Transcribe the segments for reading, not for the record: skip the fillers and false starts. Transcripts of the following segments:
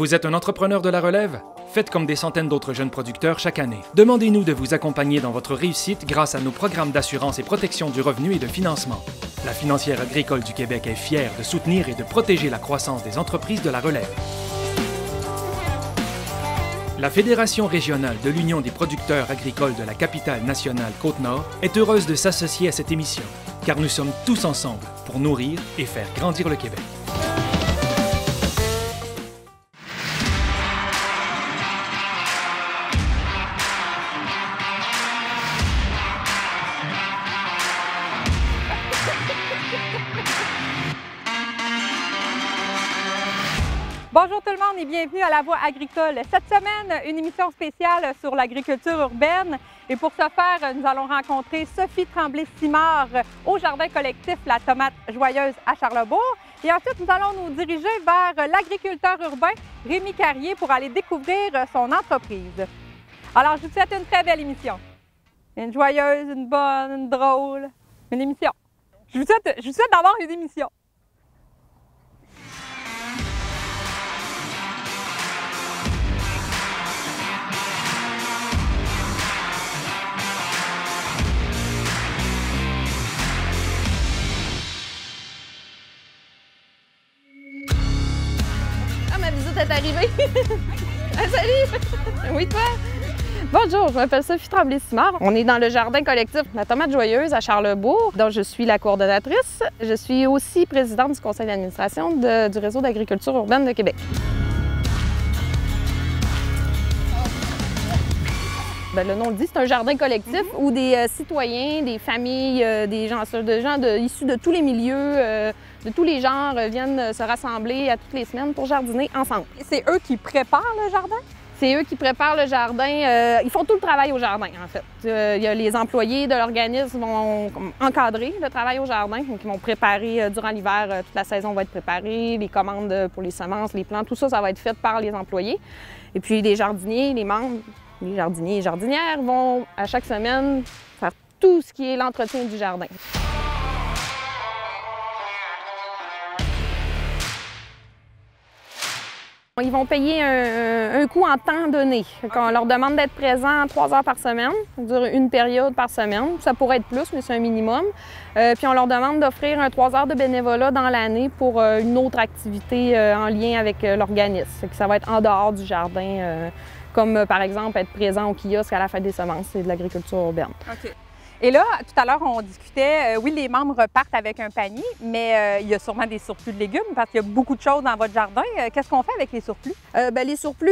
Vous êtes un entrepreneur de la relève? Faites comme des centaines d'autres jeunes producteurs chaque année. Demandez-nous de vous accompagner dans votre réussite grâce à nos programmes d'assurance et protection du revenu et de financement. La Financière agricole du Québec est fière de soutenir et de protéger la croissance des entreprises de la relève. La Fédération régionale de l'Union des producteurs agricoles de la capitale nationale Côte-Nord est heureuse de s'associer à cette émission, car nous sommes tous ensemble pour nourrir et faire grandir le Québec. Bonjour tout le monde et bienvenue à La Voix agricole. Cette semaine, une émission spéciale sur l'agriculture urbaine. Et pour ce faire, nous allons rencontrer Sophie Tremblay-Simard au Jardin collectif La Tomate Joyeuse à Charlesbourg. Et ensuite, nous allons nous diriger vers l'agriculteur urbain Rémi Carrier pour aller découvrir son entreprise. Alors, je vous souhaite une très belle émission. Une joyeuse, une bonne, une drôle, une émission. Je vous souhaite d'avoir une émission. Est arrivée. Salut! Oui, toi? Bonjour, je m'appelle Sophie Tremblay-Simard. On est dans le jardin collectif La Tomate Joyeuse à Charlesbourg, dont je suis la coordonnatrice. Je suis aussi présidente du conseil d'administration du réseau d'agriculture urbaine de Québec. Bien, le nom le dit, c'est un jardin collectif où des citoyens, des familles, des gens issus de tous les milieux, de tous les genres viennent se rassembler à toutes les semaines pour jardiner ensemble. C'est eux qui préparent le jardin? C'est eux qui préparent le jardin. Ils font tout le travail au jardin, en fait. Il y a les employés de l'organisme qui vont encadrer le travail au jardin, donc ils vont préparer durant l'hiver, toute la saison va être préparée, les commandes pour les semences, les plants, tout ça, ça va être fait par les employés. Et puis les jardiniers, les membres, les jardiniers et jardinières vont à chaque semaine faire tout ce qui est l'entretien du jardin. Ils vont payer un coût en temps donné. On leur demande d'être présents 3 heures par semaine, c'est-à-dire une période par semaine. Ça pourrait être plus, mais c'est un minimum. Puis on leur demande d'offrir 3 heures de bénévolat dans l'année pour une autre activité en lien avec l'organisme. Ça va être en dehors du jardin, comme par exemple être présent au kiosque à la fête des semences et de l'agriculture urbaine. OK. Et là, tout à l'heure, on discutait, oui, les membres repartent avec un panier, mais il y a sûrement des surplus de légumes parce qu'il y a beaucoup de choses dans votre jardin. Qu'est-ce qu'on fait avec les surplus? Les surplus,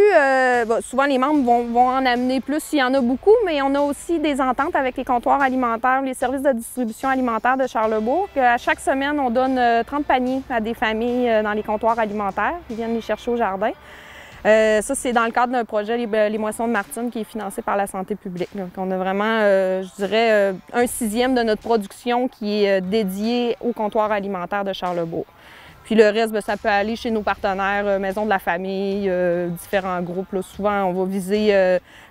souvent les membres vont en amener plus s'il y en a beaucoup, mais on a aussi des ententes avec les comptoirs alimentaires, les services de distribution alimentaire de Charlesbourg. À chaque semaine, on donne 30 paniers à des familles dans les comptoirs alimentaires. Ils viennent les chercher au jardin. Ça, c'est dans le cadre d'un projet, les Moissons de Martine, qui est financé par la santé publique. Donc, on a vraiment, je dirais, 1/6 de notre production qui est dédiée au comptoir alimentaire de Charlesbourg. Puis le reste, ça peut aller chez nos partenaires, Maison de la famille, différents groupes. Là, souvent, on va viser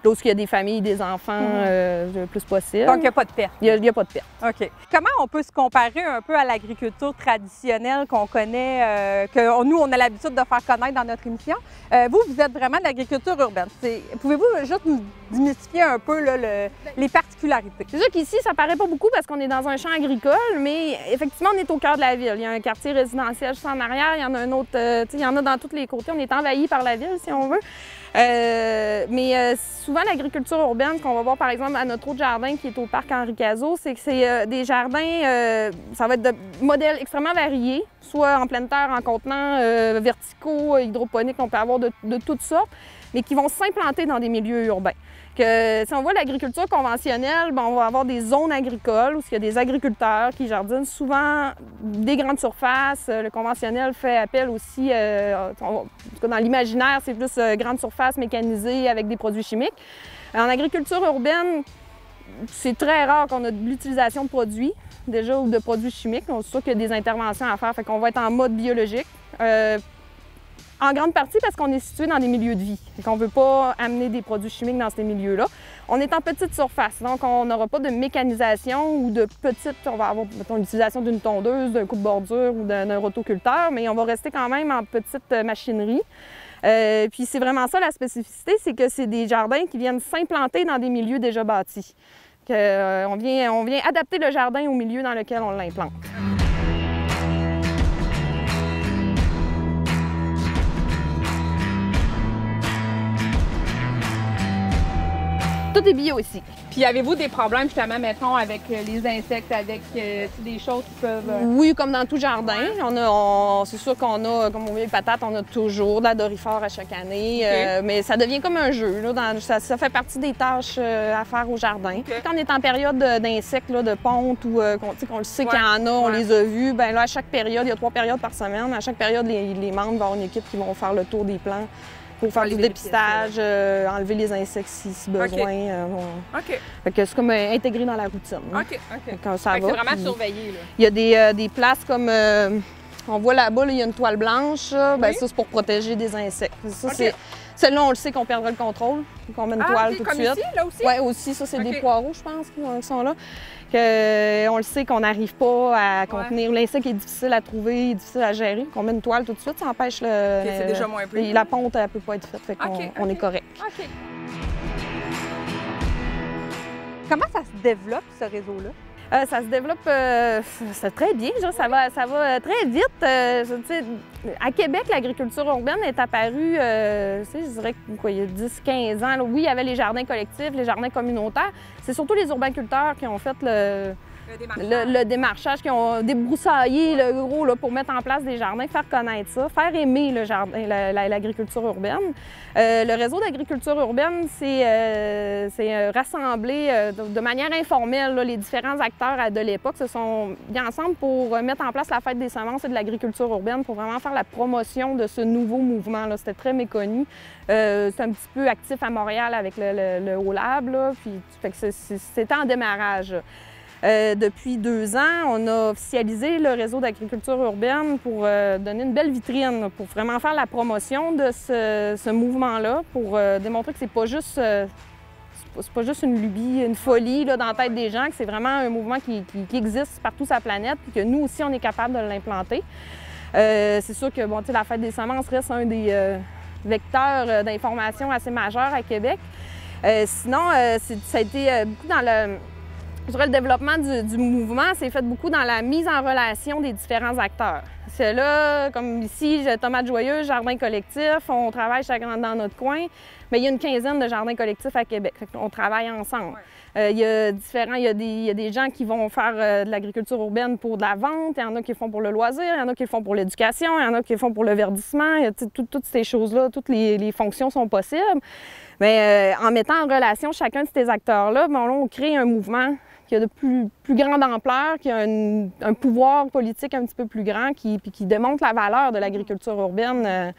là où il y a des familles, des enfants, le plus possible. Donc, il n'y a pas de perte? Il n'y a pas de perte. OK. Comment on peut se comparer un peu à l'agriculture traditionnelle qu'on connaît, que nous, on a l'habitude de faire connaître dans notre émission? Vous êtes vraiment de l'agriculture urbaine. Pouvez-vous juste nous démystifier un peu là, les particularités? C'est sûr qu'ici, ça paraît pas beaucoup parce qu'on est dans un champ agricole, mais effectivement, on est au cœur de la ville. Il y a un quartier résidentiel juste en arrière, il y en a un autre, il y en a dans tous les côtés. On est envahi par la ville, si on veut. Souvent, l'agriculture urbaine, qu'on va voir par exemple à notre autre jardin qui est au parc Henri Cazot, c'est que c'est des jardins, ça va être de modèles extrêmement variés, soit en pleine terre, en contenant, verticaux, hydroponiques, on peut avoir de toutes sortes, mais qui vont s'implanter dans des milieux urbains. Si on voit l'agriculture conventionnelle, on va avoir des zones agricoles où il y a des agriculteurs qui jardinent souvent des grandes surfaces. Le conventionnel fait appel aussi, dans l'imaginaire, c'est plus grande surface mécanisée avec des produits chimiques. En agriculture urbaine, c'est très rare qu'on ait de l'utilisation de produits, déjà, ou de produits chimiques. On sait sûr qu'il y a des interventions à faire, fait qu'on va être en mode biologique. En grande partie parce qu'on est situé dans des milieux de vie et qu'on ne veut pas amener des produits chimiques dans ces milieux-là. On est en petite surface, donc on n'aura pas de mécanisation ou de petite, on va avoir l'utilisation d'une tondeuse, d'un coupe-bordure ou d'un rotoculteur, mais on va rester quand même en petite machinerie. Puis c'est vraiment ça la spécificité, c'est que c'est des jardins qui viennent s'implanter dans des milieux déjà bâtis. On vient adapter le jardin au milieu dans lequel on l'implante. Tout est bio ici. Puis avez-vous des problèmes justement, mettons, avec les insectes, avec des choses qui peuvent... Oui, comme dans tout jardin. C'est sûr qu'on a, comme on voit les patates, on a toujours de la dorifère à chaque année. Okay. Mais ça devient comme un jeu. Là, ça fait partie des tâches à faire au jardin. Okay. Quand on est en période d'insectes, de ponte, ou qu'on le sait qu'il y en a, on les a vus, bien là, à chaque période, il y a 3 périodes par semaine. À chaque période, les membres vont avoir une équipe qui vont faire le tour des plants. Pour faire du dépistage, enlever les insectes si besoin. Fait que c'est comme intégré dans la routine. Quand ça va, c'est vraiment surveillé. Il y a des places comme... on voit là-bas, il y a une toile blanche. Ben, ça, c'est pour protéger des insectes. Celle-là, on le sait qu'on perdra le contrôle. On met une toile tout de suite. Ici, là aussi? Oui, aussi. Ça, c'est des poireaux, je pense, qui sont là. On le sait qu'on n'arrive pas à contenir. L'insecte est difficile à trouver, difficile à gérer. Qu'on met une toile tout de suite, ça empêche c'est déjà moins pris. La ponte, elle ne peut pas être faite. Fait qu'on est correct. Comment ça se développe, ce réseau-là? Ça se développe c'est très bien, ça va très vite. À Québec, l'agriculture urbaine est apparue, je dirais il y a 10-15 ans. Là, oui, il y avait les jardins collectifs, les jardins communautaires. C'est surtout les urbaculteurs qui ont fait le démarchage, qui ont débroussaillé le gros là, pour mettre en place des jardins, faire connaître ça, faire aimer le jardin, l'agriculture urbaine. Le réseau d'agriculture urbaine, c'est rassembler de manière informelle là, les différents acteurs de l'époque se sont mis ensemble pour mettre en place la fête des semences et de l'agriculture urbaine pour vraiment faire la promotion de ce nouveau mouvement. C'était très méconnu. C'est un petit peu actif à Montréal avec le Haut-Lab, puis c'était en démarrage. Depuis 2 ans, on a officialisé le réseau d'agriculture urbaine pour donner une belle vitrine, pour vraiment faire la promotion de ce mouvement-là, pour démontrer que c'est pas juste une lubie, une folie là, dans la tête des gens, que c'est vraiment un mouvement qui existe partout sur la planète, puis que nous aussi, on est capable de l'implanter. C'est sûr que la fête des semences reste un des vecteurs d'information assez majeurs à Québec. Sinon, ça a été beaucoup dans le développement du mouvement, c'est fait beaucoup dans la mise en relation des différents acteurs. C'est là, comme ici, Tomate Joyeuse, Jardin collectif, on travaille chacun dans notre coin, mais il y a une quinzaine de jardins collectifs à Québec. On travaille ensemble. Il y a des gens qui vont faire de l'agriculture urbaine pour de la vente, il y en a qui le font pour le loisir, il y en a qui le font pour l'éducation, il y en a qui le font pour le verdissement. Toutes ces choses-là, toutes les fonctions sont possibles. Mais en mettant en relation chacun de ces acteurs-là, on crée un mouvement qui a de plus grande ampleur, qui a un pouvoir politique un petit peu plus grand, puis qui démontre la valeur de l'agriculture urbaine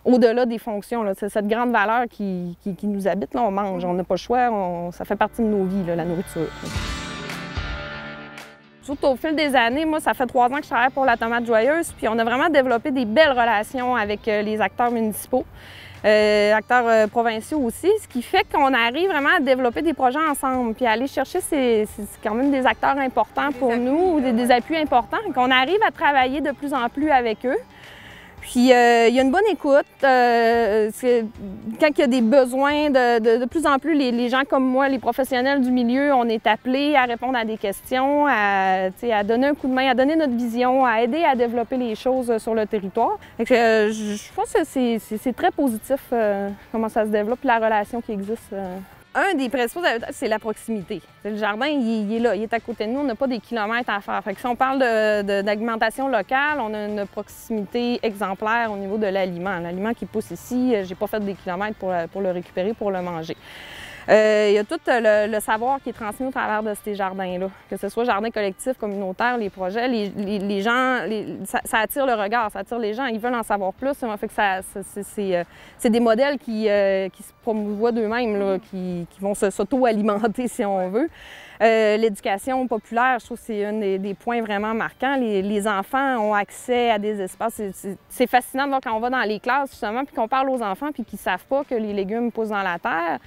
au-delà des fonctions. C'est cette grande valeur qui nous habite. Là, on mange, on n'a pas le choix, ça fait partie de nos vies, la nourriture. Surtout au fil des années, moi, ça fait 3 ans que je travaille pour la Tomate Joyeuse, puis on a vraiment développé des belles relations avec les acteurs municipaux. Acteurs provinciaux aussi, ce qui fait qu'on arrive vraiment à développer des projets ensemble, puis aller chercher, c'est quand même des acteurs importants pour nous, des appuis importants, qu'on arrive à travailler de plus en plus avec eux. Puis il y a une bonne écoute. Quand il y a des besoins, de plus en plus, les gens comme moi, les professionnels du milieu, on est appelés à répondre à des questions, à donner un coup de main, à donner notre vision, à aider à développer les choses sur le territoire. Je pense que c'est très positif comment ça se développe, la relation qui existe. Un des principaux avantages, c'est la proximité. Le jardin, il est là, il est à côté de nous, on n'a pas des kilomètres à faire. Fait que si on parle d'alimentation locale, on a une proximité exemplaire au niveau de l'aliment. L'aliment qui pousse ici, j'ai pas fait des kilomètres pour le récupérer, pour le manger. Il y a tout le savoir qui est transmis au travers de ces jardins-là. Que ce soit jardin collectif, communautaire, les projets, les gens, ça attire le regard, ça attire les gens, ils veulent en savoir plus. Ça fait que c'est des modèles qui se promouvoient d'eux-mêmes, qui vont s'auto-alimenter, si on veut. L'éducation populaire, je trouve que c'est un des points vraiment marquants. Les enfants ont accès à des espaces. C'est fascinant de voir quand on va dans les classes, justement, puis qu'on parle aux enfants, puis qu'ils ne savent pas que les légumes poussent dans la terre.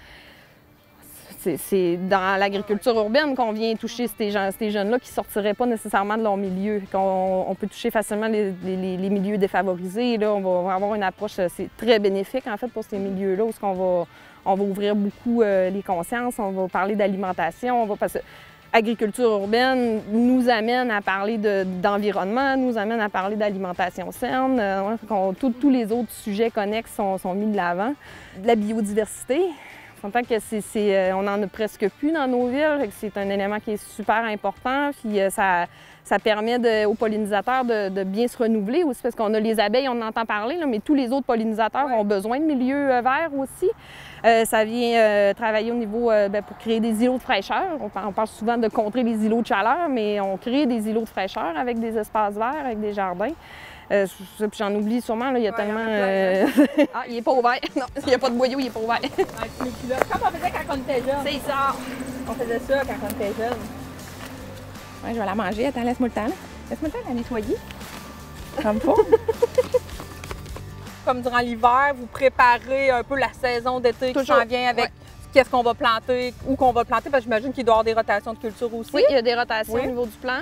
c'est dans l'agriculture urbaine qu'on vient toucher ces jeunes-là qui ne sortiraient pas nécessairement de leur milieu. On peut toucher facilement les milieux défavorisés. Là, on va avoir une approche, c'est très bénéfique en fait pour ces milieux-là, où on va ouvrir beaucoup les consciences, on va parler d'alimentation, parce que l'agriculture urbaine nous amène à parler d'environnement, nous amène à parler d'alimentation saine. Tous les autres sujets connexes sont mis de l'avant. De la biodiversité. En tant que on n'en a presque plus dans nos villes, c'est un élément qui est super important. Puis ça permet aux pollinisateurs de bien se renouveler aussi, parce qu'on a les abeilles, on en entend parler, là, mais tous les autres pollinisateurs ont besoin de milieux verts aussi. Ça vient travailler au niveau pour créer des îlots de fraîcheur. On parle souvent de contrer les îlots de chaleur, mais on crée des îlots de fraîcheur avec des espaces verts, avec des jardins. J'en oublie sûrement, là, il y a tellement... Ah, il n'est pas ouvert. Non, il n'y a pas de boyau, il n'est pas ouvert. Comme on faisait quand on était jeune. C'est ça. On faisait ça quand on était jeune. Ouais, je vais la manger. Attends, laisse-moi le temps. Laisse-moi le temps de la nettoyer. Comme pas. Comme durant l'hiver, vous préparez un peu la saison d'été qui s'en vient avec qu'est-ce qu'on va planter, où qu'on va planter, parce que j'imagine qu'il doit y avoir des rotations de culture aussi. Oui, il y a des rotations au niveau du plan.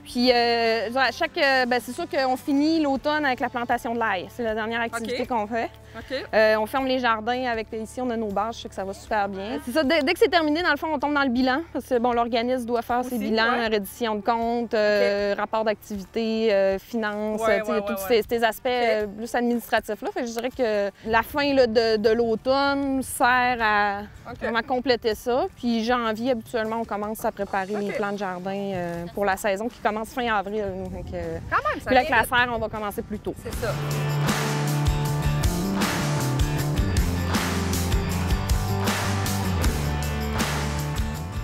Puis, c'est sûr qu'on finit l'automne avec la plantation de l'ail. C'est la dernière activité qu'on fait. On ferme les jardins avec... Ici, on a nos bâches, je sais que ça va super bien. C'est ça, dès que c'est terminé, dans le fond, on tombe dans le bilan. Parce que, bon, l'organisme doit faire ses bilans, reddition de comptes, rapport d'activité, finances, tous ces aspects plus administratifs-là. Fait que je dirais que la fin là, de l'automne sert à vraiment compléter ça. Puis, janvier, habituellement, on commence à préparer les plans de jardin pour la saison qui commence fin avril. Donc, quand même, ça puis avec la serre, on va commencer plus tôt. C'est ça.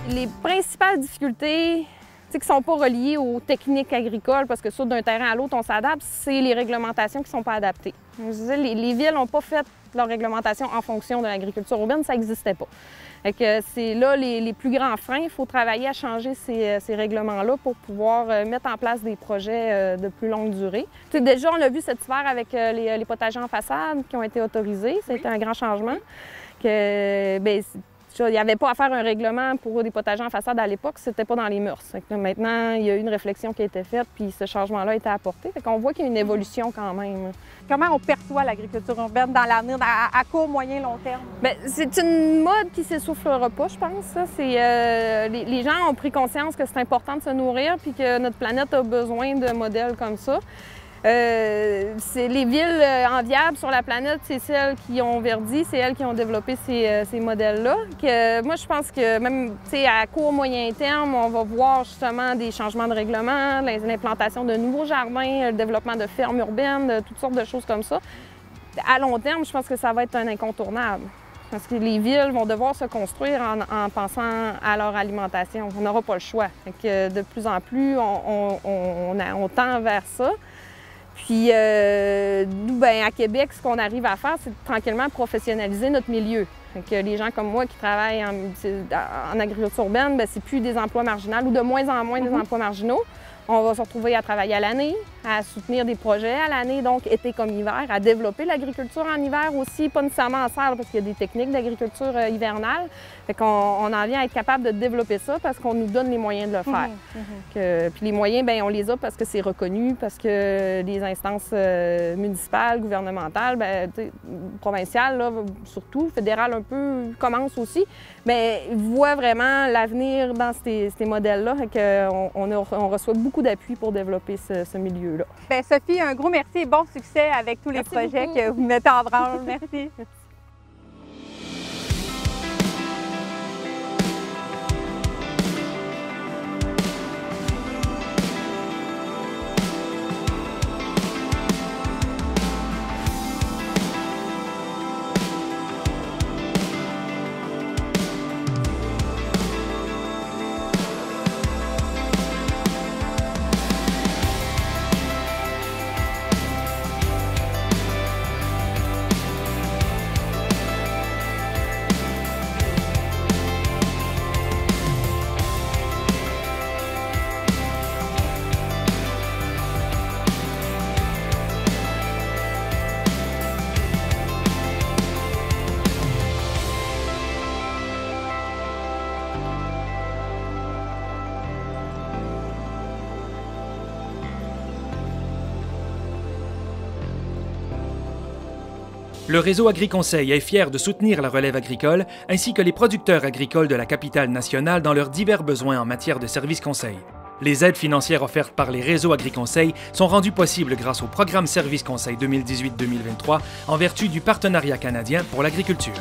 Les principales difficultés qui ne sont pas reliées aux techniques agricoles, parce que ça, d'un terrain à l'autre, on s'adapte, c'est les réglementations qui ne sont pas adaptées. Je disais, les villes n'ont pas fait leur réglementation en fonction de l'agriculture urbaine, ça n'existait pas. C'est là les plus grands freins. Il faut travailler à changer ces règlements-là pour pouvoir mettre en place des projets de plus longue durée. Déjà, on l'a vu cet hiver avec les potagers en façade qui ont été autorisés. Ça a été un grand changement. Il n'y avait pas à faire un règlement pour des potagers en façade à l'époque, c'était pas dans les mœurs. Maintenant, il y a eu une réflexion qui a été faite, puis ce changement-là a été apporté. On voit qu'il y a une évolution quand même. Comment on perçoit l'agriculture urbaine dans l'avenir, à court, moyen, long terme? Bien, c'est une mode qui ne s'essoufflera pas, je pense. Les gens ont pris conscience que c'est important de se nourrir, puis que notre planète a besoin de modèles comme ça. Les villes enviables sur la planète, c'est celles qui ont verdi, c'est elles qui ont développé ces modèles-là. Moi, je pense que même à court, moyen terme, on va voir justement des changements de règlement, l'implantation de nouveaux jardins, le développement de fermes urbaines, toutes sortes de choses comme ça. À long terme, je pense que ça va être un incontournable. Parce que les villes vont devoir se construire en pensant à leur alimentation. On n'aura pas le choix. De plus en plus, on tend vers ça. Puis, nous, à Québec, ce qu'on arrive à faire, c'est tranquillement professionnaliser notre milieu. Les gens comme moi qui travaillent en agriculture urbaine, c'est plus des emplois marginaux ou de moins en moins des emplois marginaux. On va se retrouver à travailler à l'année, à soutenir des projets à l'année, donc été comme hiver, à développer l'agriculture en hiver aussi, pas nécessairement en serre, parce qu'il y a des techniques d'agriculture hivernale. Fait qu'on en vient à être capable de développer ça parce qu'on nous donne les moyens de le faire. Puis les moyens, on les a parce que c'est reconnu, parce que les instances municipales, gouvernementales, provinciales, là, surtout, fédérales un peu, commencent aussi, mais voient vraiment l'avenir dans ces modèles-là. On reçoit beaucoup d'appui pour développer ce milieu-là. Bien, Sophie, un gros merci et bon succès avec tous les projets que vous mettez en branle. Merci. Le réseau AgriConseil est fier de soutenir la relève agricole ainsi que les producteurs agricoles de la capitale nationale dans leurs divers besoins en matière de services conseils. Les aides financières offertes par les réseaux AgriConseil sont rendues possibles grâce au programme Service Conseil 2018-2023 en vertu du Partenariat canadien pour l'agriculture.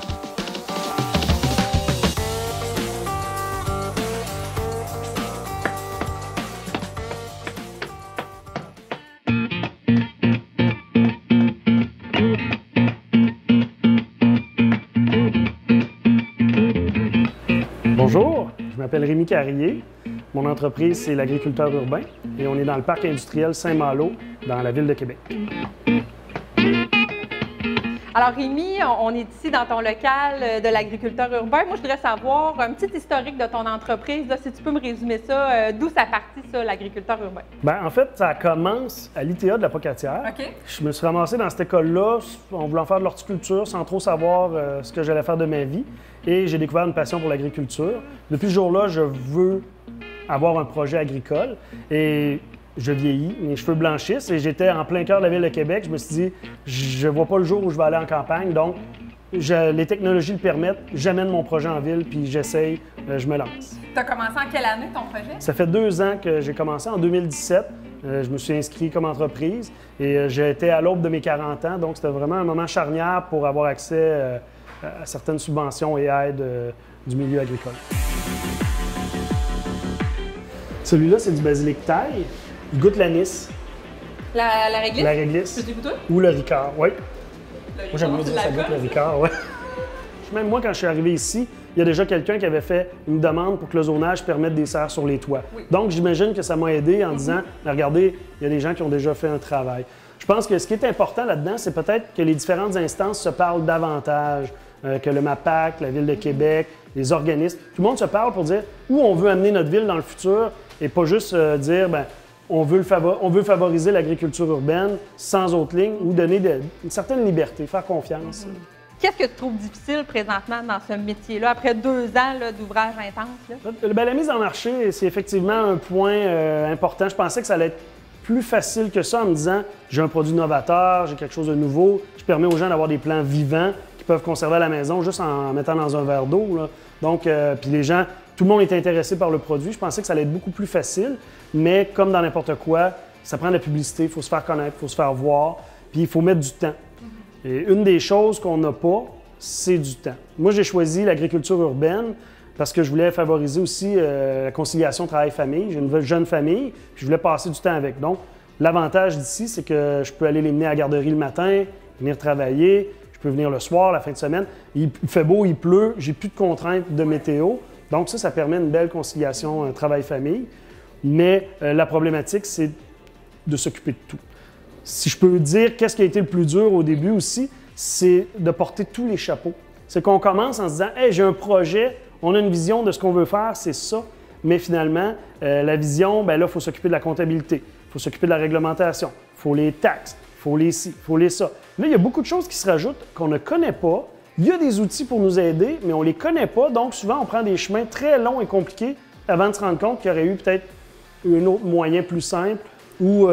Bonjour, je m'appelle Rémi Carrier. Mon entreprise, c'est l'agriculteur urbain et on est dans le parc industriel Saint-Malo, dans la ville de Québec. Alors Rémi, on est ici dans ton local de l'agriculteur urbain. Moi, je voudrais savoir un petit historique de ton entreprise. Là, si tu peux me résumer ça, d'où ça partit, ça, l'agriculteur urbain? Bien, en fait, ça commence à l'ITA de la Pocatière. OK. Je me suis ramassé dans cette école-là en voulant faire de l'horticulture sans trop savoir ce que j'allais faire de ma vie. Et j'ai découvert une passion pour l'agriculture. Depuis ce jour-là, je veux avoir un projet agricole. Et je vieillis, mes cheveux blanchissent et j'étais en plein cœur de la ville de Québec. Je me suis dit, je vois pas le jour où je vais aller en campagne, donc les technologies le permettent. J'amène mon projet en ville puis j'essaye, je me lance. Tu as commencé en quelle année ton projet? Ça fait 2 ans que j'ai commencé, en 2017. Je me suis inscrit comme entreprise et j'ai été à l'aube de mes 40 ans, donc c'était vraiment un moment charnière pour avoir accès à certaines subventions et aides du milieu agricole. Celui-là, c'est du basilic thaï. Il goûte l'anis. La réglisse? La réglisse. Tu goûtes? Ou le ricard, oui. Moi, j'aime bien dire ça goûte le ricard, oui. Même moi, quand je suis arrivé ici, il y a déjà quelqu'un qui avait fait une demande pour que le zonage permette des serres sur les toits. Oui. Donc, j'imagine que ça m'a aidé en disant, regardez, il y a des gens qui ont déjà fait un travail. Je pense que ce qui est important là-dedans, c'est peut-être que les différentes instances se parlent davantage, que le MAPAC, la Ville de Québec, les organismes, tout le monde se parle pour dire où on veut amener notre ville dans le futur et pas juste dire, bien, on veut favoriser l'agriculture urbaine sans autre ligne ou donner une certaine liberté, faire confiance. Qu'est-ce que tu trouves difficile présentement dans ce métier-là, après 2 ans d'ouvrage intense? Là? Bien, la mise en marché, c'est effectivement un point important. Je pensais que ça allait être plus facile que ça en me disant j'ai un produit novateur, j'ai quelque chose de nouveau, je permets aux gens d'avoir des plants vivants qu'ils peuvent conserver à la maison juste en mettant dans un verre d'eau. Donc, puis les gens, tout le monde est intéressé par le produit. Je pensais que ça allait être beaucoup plus facile, mais comme dans n'importe quoi, ça prend de la publicité, il faut se faire connaître, il faut se faire voir, puis il faut mettre du temps. Et une des choses qu'on n'a pas, c'est du temps. Moi, j'ai choisi l'agriculture urbaine parce que je voulais favoriser aussi la conciliation travail-famille. J'ai une jeune famille, puis je voulais passer du temps avec. Donc, l'avantage d'ici, c'est que je peux aller les mener à la garderie le matin, venir travailler, je peux venir le soir, la fin de semaine. Il fait beau, il pleut, j'ai plus de contraintes de météo. Donc ça permet une belle conciliation travail-famille. Mais la problématique, c'est de s'occuper de tout. Si je peux dire qu'est-ce qui a été le plus dur au début aussi, c'est de porter tous les chapeaux. C'est qu'on commence en se disant « Hey, j'ai un projet, on a une vision de ce qu'on veut faire, c'est ça. » Mais finalement, la vision, bien là, il faut s'occuper de la comptabilité, il faut s'occuper de la réglementation, il faut les taxes, il faut les ci, il faut les ça. Là, il y a beaucoup de choses qui se rajoutent qu'on ne connaît pas. Il y a des outils pour nous aider, mais on ne les connaît pas. Donc, souvent, on prend des chemins très longs et compliqués avant de se rendre compte qu'il y aurait eu peut-être un autre moyen plus simple ou,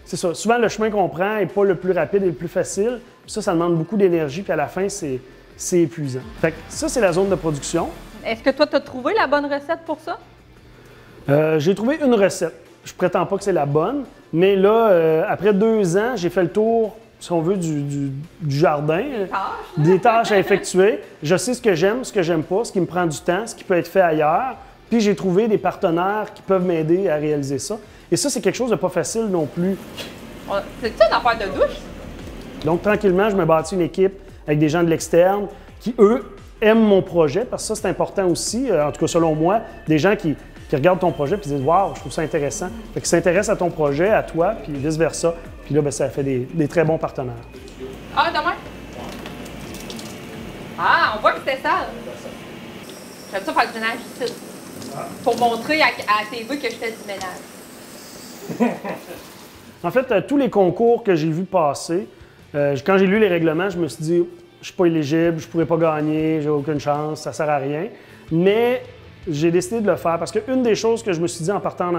c'est ça, souvent le chemin qu'on prend n'est pas le plus rapide et le plus facile. Puis ça demande beaucoup d'énergie, puis à la fin, c'est épuisant. Fait que ça, c'est la zone de production. Est-ce que toi, tu as trouvé la bonne recette pour ça? J'ai trouvé une recette. Je prétends pas que c'est la bonne, mais là, après 2 ans, j'ai fait le tour, si on veut, du jardin. Des tâches à effectuer. Je sais ce que j'aime pas, ce qui me prend du temps, ce qui peut être fait ailleurs. Puis j'ai trouvé des partenaires qui peuvent m'aider à réaliser ça. Et ça, c'est quelque chose de pas facile non plus. C'est-tu une affaire de douche? Donc, tranquillement, je me bâtis une équipe avec des gens de l'externe qui, eux, aiment mon projet, parce que ça, c'est important aussi, en tout cas selon moi, des gens qui regardent ton projet et disent « Wow, je trouve ça intéressant ». Fait qu'ils s'intéressent à ton projet, à toi, puis vice-versa. Puis là, bien, ça fait des très bons partenaires. Ah, demain? Ah, on voit que c'était sale. J'aime ça faire du ménage ici. Pour montrer à la TV que je fais du ménage. En fait, tous les concours que j'ai vus passer, quand j'ai lu les règlements, je me suis dit « Je suis pas éligible, je pourrais pas gagner, j'ai aucune chance, ça sert à rien ». Mais j'ai décidé de le faire parce qu'une des choses que je me suis dit en partant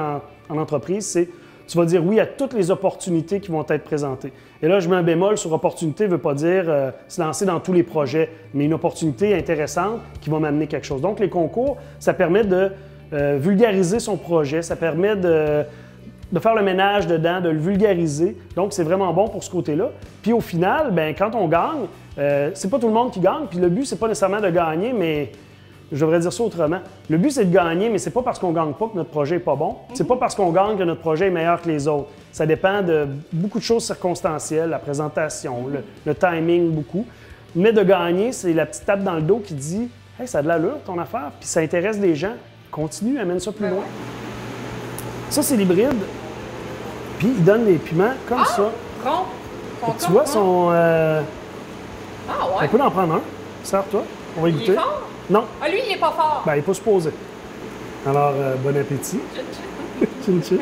en entreprise, c'est tu vas dire oui à toutes les opportunités qui vont être présentées. Et là, je mets un bémol sur opportunité, ne veut pas dire se lancer dans tous les projets, mais une opportunité intéressante qui va m'amener quelque chose. Donc, les concours, ça permet de vulgariser son projet, ça permet de faire le ménage dedans, de le vulgariser. Donc, c'est vraiment bon pour ce côté-là. Puis au final, bien, quand on gagne, c'est pas tout le monde qui gagne, puis le but, c'est pas nécessairement de gagner, mais je devrais dire ça autrement. Le but, c'est de gagner, mais c'est pas parce qu'on gagne pas que notre projet est pas bon. C'est pas parce qu'on gagne que notre projet est meilleur que les autres. Ça dépend de beaucoup de choses circonstancielles, la présentation, le timing, beaucoup. Mais de gagner, c'est la petite tape dans le dos qui dit « Hey, ça a de l'allure, ton affaire, puis ça intéresse les gens. Continue, amène ça plus loin. » Ça, c'est l'hybride. Puis, il donne des piments comme ça. Rond. Tu vois, son... Ah ouais? On peut en prendre un. Sers-toi. On va y Il goûter. est fort? Non. Ah, lui, il est pas fort. Ben, il n'est pas supposé. Alors, bon appétit. Chin chin.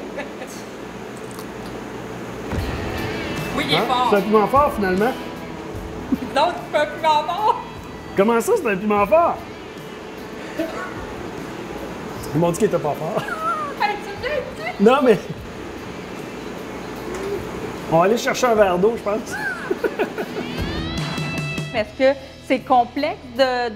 Oui, il est fort. C'est un piment fort, finalement. L'autre, c'est un piment fort. Comment ça, c'est un piment fort? Ils m'ont dit qu'il était pas fort. Hey, tu sais. Non, mais... On va aller chercher un verre d'eau, je pense. Est-ce que c'est complexe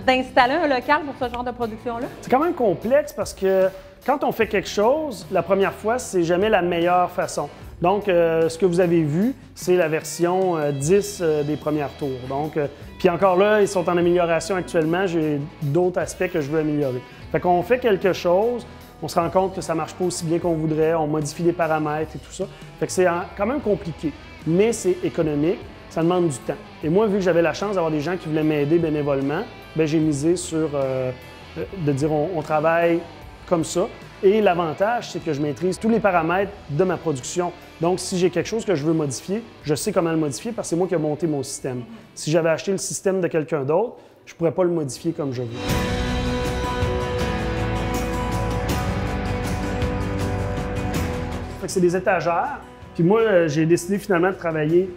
d'installer un local pour ce genre de production-là? C'est quand même complexe parce que quand on fait quelque chose, la première fois, c'est jamais la meilleure façon. Donc, ce que vous avez vu, c'est la version 10 des premières tours. Donc, puis encore là, ils sont en amélioration actuellement. J'ai d'autres aspects que je veux améliorer. Fait qu'on fait quelque chose, on se rend compte que ça ne marche pas aussi bien qu'on voudrait, on modifie les paramètres et tout ça. Fait que c'est quand même compliqué, mais c'est économique, ça demande du temps. Et moi, vu que j'avais la chance d'avoir des gens qui voulaient m'aider bénévolement, bien, j'ai misé sur de dire on travaille comme ça. Et l'avantage, c'est que je maîtrise tous les paramètres de ma production. Donc, si j'ai quelque chose que je veux modifier, je sais comment le modifier parce que c'est moi qui ai monté mon système. Si j'avais acheté le système de quelqu'un d'autre, je ne pourrais pas le modifier comme je veux. Fait que c'est des étagères. Puis moi, j'ai décidé finalement de travailler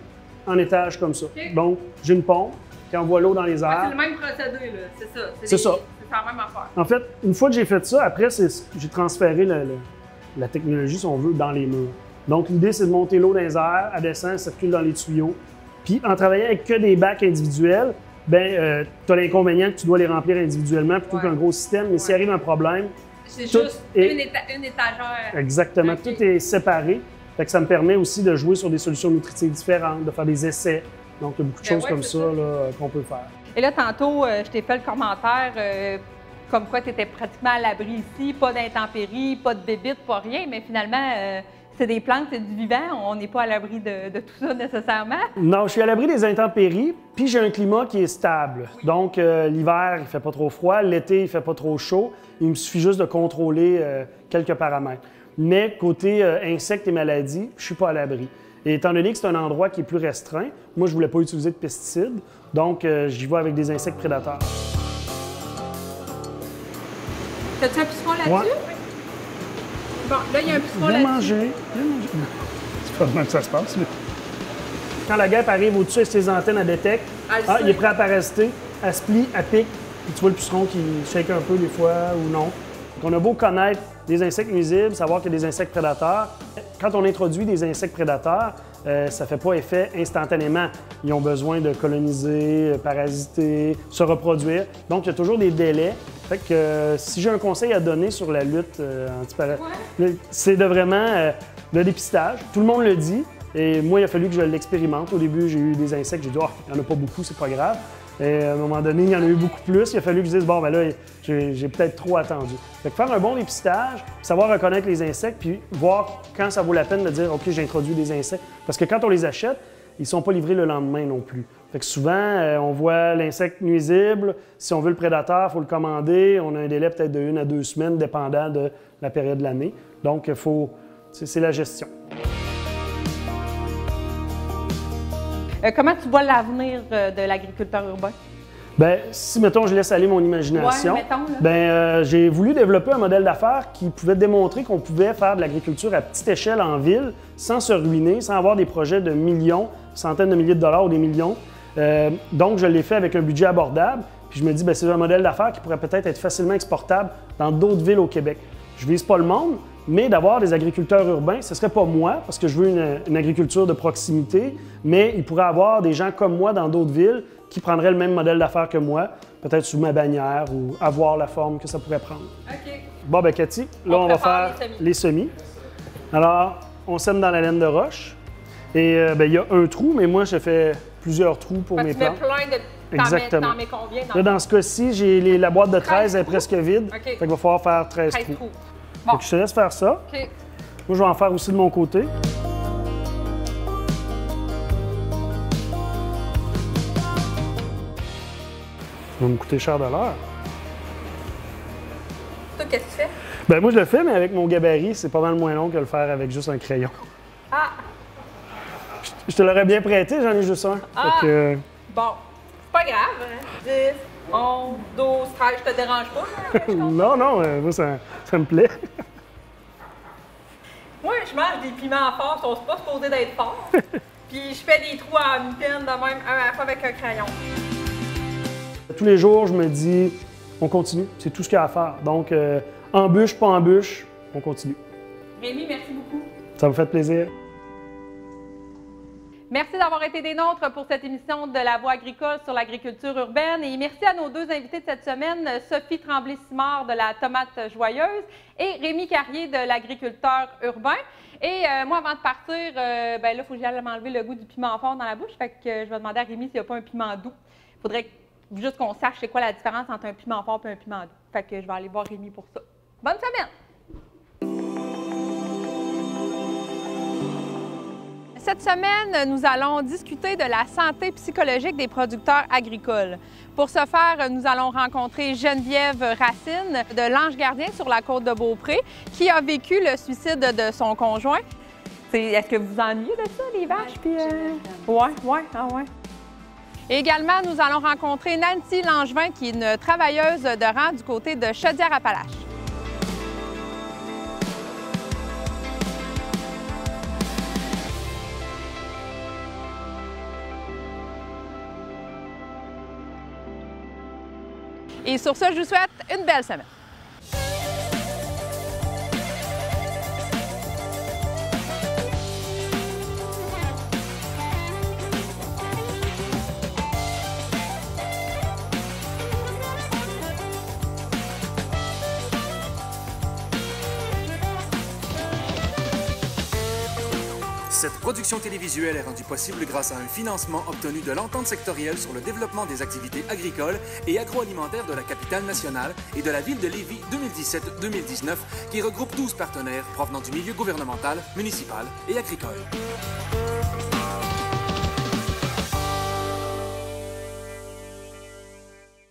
en étage comme ça. Okay. Donc, j'ai une pompe qui envoie l'eau dans les airs. C'est le même procédé, là. C'est ça. C'est ça. C'est la même affaire. En fait, une fois que j'ai fait ça, après, j'ai transféré la technologie, si on veut, dans les murs. Donc, l'idée, c'est de monter l'eau dans les airs, elle descend, elle circule dans les tuyaux. Puis, en travaillant avec que des bacs individuels, ben, tu as l'inconvénient que tu dois les remplir individuellement plutôt qu'un gros système. Mais s'il arrive un problème, c'est juste une étagère. Exactement. Okay. Tout est séparé. Fait que ça me permet aussi de jouer sur des solutions nutritives différentes, de faire des essais. Donc, il y a beaucoup de choses comme ça, qu'on peut faire. Et là, tantôt, je t'ai fait le commentaire comme quoi tu étais pratiquement à l'abri ici, pas d'intempéries, pas de bébites, pas rien, mais finalement, c'est des plantes, c'est du vivant, on n'est pas à l'abri de tout ça nécessairement. Non, je suis à l'abri des intempéries, puis j'ai un climat qui est stable. Oui. Donc, l'hiver, il ne fait pas trop froid, l'été, il ne fait pas trop chaud. Il me suffit juste de contrôler quelques paramètres. Mais côté insectes et maladies, je ne suis pas à l'abri. Et étant donné que c'est un endroit qui est plus restreint, moi, je ne voulais pas utiliser de pesticides, donc j'y vais avec des insectes prédateurs. T'as-tu un puceron là-dessus? Ouais. Bon, là, il y a un puceron là-dessus. Viens manger. C'est pas demain que ça se passe. Mais... Quand la guêpe arrive au-dessus avec ses antennes, elle détecte. Il est prêt à parasiter. Elle se plie, elle pique. Puis tu vois le puceron qui shake un peu des fois ou non. Donc, on a beau connaître des insectes nuisibles, savoir qu'il y a des insectes prédateurs. Quand on introduit des insectes prédateurs, ça ne fait pas effet instantanément. Ils ont besoin de coloniser, parasiter, se reproduire. Donc, il y a toujours des délais. Fait que si j'ai un conseil à donner sur la lutte antiparasitaire, c'est de vraiment le dépistage. Tout le monde le dit. Et moi, il a fallu que je l'expérimente. Au début, j'ai eu des insectes. J'ai dit, il n'y en a pas beaucoup, c'est pas grave. Et à un moment donné, il y en a eu beaucoup plus. Il a fallu que je dise, bon, ben là, j'ai peut-être trop attendu. Fait que faire un bon dépistage, savoir reconnaître les insectes, puis voir quand ça vaut la peine de dire, OK, j'ai introduit des insectes. Parce que quand on les achète, ils ne sont pas livrés le lendemain non plus. Fait que souvent, on voit l'insecte nuisible. Si on veut le prédateur, il faut le commander. On a un délai peut-être de 1 à 2 semaines, dépendant de la période de l'année. Donc, c'est la gestion. Comment tu vois l'avenir de l'agriculteur urbain? Bien, si, mettons, je laisse aller mon imagination, j'ai voulu développer un modèle d'affaires qui pouvait démontrer qu'on pouvait faire de l'agriculture à petite échelle en ville, sans se ruiner, sans avoir des projets de millions, centaines de milliers de dollars ou des millions. Donc, je l'ai fait avec un budget abordable. Puis je me dis, c'est un modèle d'affaires qui pourrait peut-être être facilement exportable dans d'autres villes au Québec. Je vise pas le monde, mais d'avoir des agriculteurs urbains, ce ne serait pas moi, parce que je veux une agriculture de proximité, mais il pourrait y avoir des gens comme moi dans d'autres villes qui prendraient le même modèle d'affaires que moi, peut-être sous ma bannière ou avoir la forme que ça pourrait prendre. OK. Bon, ben Cathy, là, on va faire les semis. Alors, on sème dans la laine de roche. Et ben, il y a un trou, mais moi, je fais plusieurs trous pour mes plantes. Tu mets plein de... Exactement. T'en mets combien? Là, dans ce cas-ci, la boîte de 13 est presque vide. OK. Fait qu'il va falloir faire 13 trous. Bon. Fait que je te laisse faire ça. OK. Moi, je vais en faire aussi de mon côté. Ça va me coûter cher de l'heure. Toi, qu'est-ce que tu fais? Ben moi, je le fais, mais avec mon gabarit, c'est pas mal moins long que le faire avec juste un crayon. Ah! Je te l'aurais bien prêté, j'en ai juste un. Ah! Fait que, Bon, c'est pas grave, hein? 10, 11, 12, 13, je te dérange pas, hein, que je compte? non, moi, ça me plaît. Moi, je mange des piments forts, ils sont pas supposés d'être forts. Puis je fais des trous à mi-peine de même, un à la fois avec un crayon. Tous les jours, je me dis, on continue, c'est tout ce qu'il y a à faire. Donc, embûche, pas embûche, on continue. Rémi, merci beaucoup. Ça me fait plaisir. Merci d'avoir été des nôtres pour cette émission de La Voix agricole sur l'agriculture urbaine. Et merci à nos deux invités de cette semaine, Sophie Tremblay-Simard de la tomate joyeuse et Rémi Carrier de l'agriculteur urbain. Et moi, avant de partir, ben là, il faut que j'aille m'enlever le goût du piment fort dans la bouche. Fait que je vais demander à Rémi s'il n'y a pas un piment doux. Il faudrait juste qu'on sache c'est quoi la différence entre un piment fort et un piment doux. Fait que je vais aller voir Rémi pour ça. Bonne semaine! Cette semaine, nous allons discuter de la santé psychologique des producteurs agricoles. Pour ce faire, nous allons rencontrer Geneviève Racine de l'Ange Gardien sur la côte de Beaupré, qui a vécu le suicide de son conjoint. Est-ce que vous ennuyez de ça, les vaches? Puis, ouais. Et également, nous allons rencontrer Nancy Langevin, qui est une travailleuse de rang du côté de Chaudière-Appalaches. Et sur ce, je vous souhaite une belle semaine. Cette production télévisuelle est rendue possible grâce à un financement obtenu de l'entente sectorielle sur le développement des activités agricoles et agroalimentaires de la capitale nationale et de la ville de Lévis 2017-2019, qui regroupe 12 partenaires provenant du milieu gouvernemental, municipal et agricole.